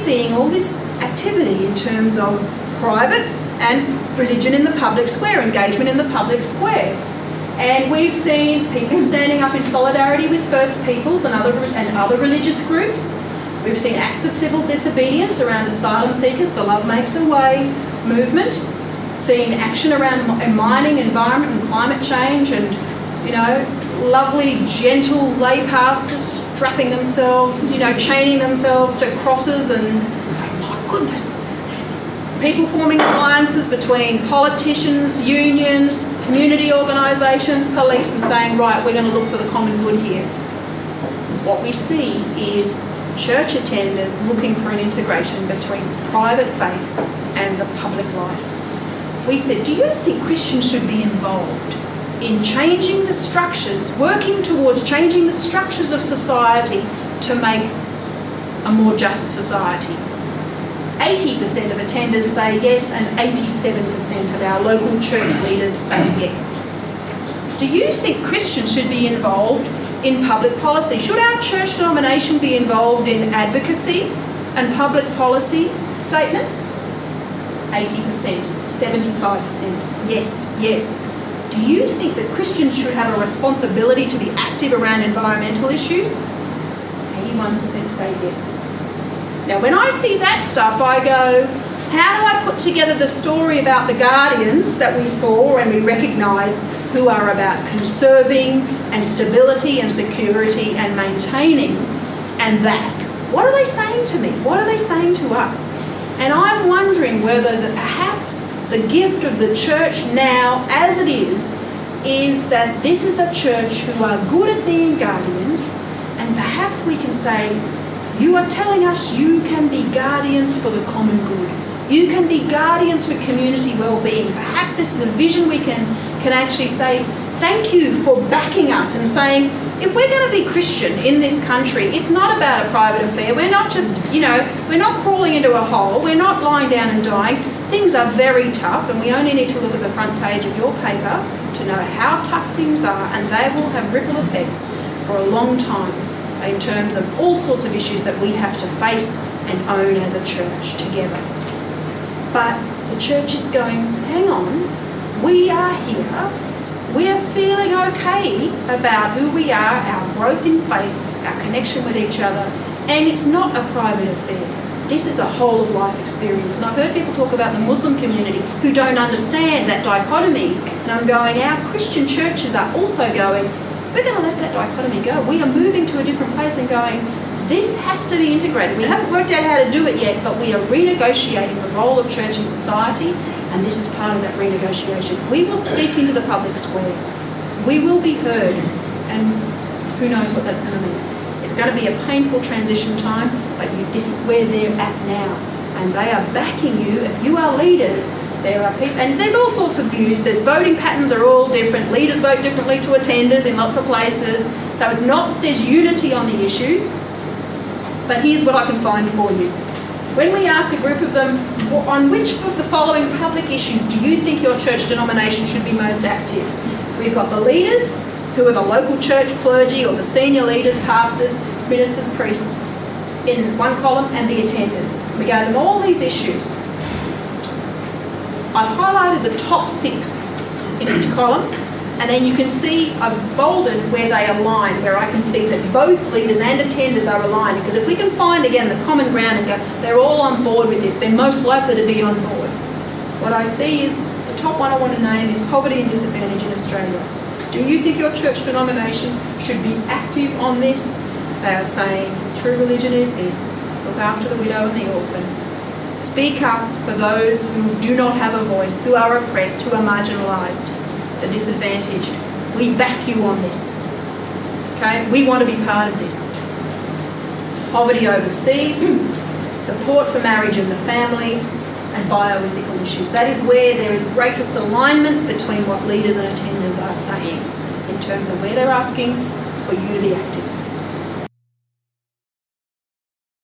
seeing all this activity in terms of private and religion in the public square, engagement in the public square. And we've seen people standing up in solidarity with First Peoples and other religious groups. We've seen acts of civil disobedience around asylum seekers, the Love Makes a Way movement. Seen action around mining, environment and climate change, and, you know, lovely, gentle lay pastors strapping themselves, you know, chaining themselves to crosses, and my goodness. People forming alliances between politicians, unions, community organisations, police, and saying, right, we're going to look for the common good here. What we see is church attenders looking for an integration between private faith and the public life. We said, do you think Christians should be involved in changing the structures, working towards changing the structures of society to make a more just society? 80% of attenders say yes, and 87% of our local church leaders say yes. Do you think Christians should be involved in public policy? Should our church denomination be involved in advocacy and public policy statements? 80%, 75%, yes. Do you think that Christians should have a responsibility to be active around environmental issues? 81% say yes. Now, when I see that stuff, I go, how do I put together the story about the guardians that we saw and we recognise, who are about conserving and stability and security and maintaining, and that? What are they saying to me? What are they saying to us? And I'm wondering whether perhaps the gift of the church now, as it is that this is a church who are good at being guardians, and perhaps we can say, you are telling us you can be guardians for the common good. You can be guardians for community well-being. Perhaps this is a vision we can actually say, thank you for backing us and saying, if we're going to be Christian in this country, it's not about a private affair. We're not just, we're not crawling into a hole. We're not lying down and dying. Things are very tough, and we only need to look at the front page of your paper to know how tough things are, and they will have ripple effects for a long time in terms of all sorts of issues that we have to face and own as a church together. But the church is going, hang on, we are here. We are feeling okay about who we are, our growth in faith, our connection with each other, and it's not a private affair. This is a whole of life experience. And I've heard people talk about the Muslim community who don't understand that dichotomy, and I'm going, our Christian churches are also going, we're going to let that dichotomy go. We are moving to a different place and going, this has to be integrated. We haven't worked out how to do it yet, but we are renegotiating the role of church in society, and this is part of that renegotiation. We will speak into the public square. We will be heard, and who knows what that's going to mean. It's going to be a painful transition time, but this is where they're at now, and they are backing you. If you are leaders, there are people, and there's all sorts of views. There's voting patterns are all different. Leaders vote differently to attenders in lots of places. So it's not that there's unity on the issues, but here's what I can find for you. When we ask a group of them, on which of the following public issues do you think your church denomination should be most active? We've got the leaders, who are the local church clergy or the senior leaders, pastors, ministers, priests, in one column, and the attenders. We gave them all these issues. I've highlighted the top 6 in each column, and then you can see I've bolded where they align, where I can see that both leaders and attenders are aligned, because if we can find again the common ground and go, they're all on board with this, they're most likely to be on board. What I see is, the top one I want to name is poverty and disadvantage in Australia. Do you think your church denomination should be active on this? They are saying, true religion is this, look after the widow and the orphan. Speak up for those who do not have a voice, who are oppressed, who are marginalised, the disadvantaged. We back you on this. Okay? We want to be part of this. Poverty overseas, support for marriage and the family, and bioethical issues. That is where there is greatest alignment between what leaders and attenders are saying in terms of where they're asking for you to be active.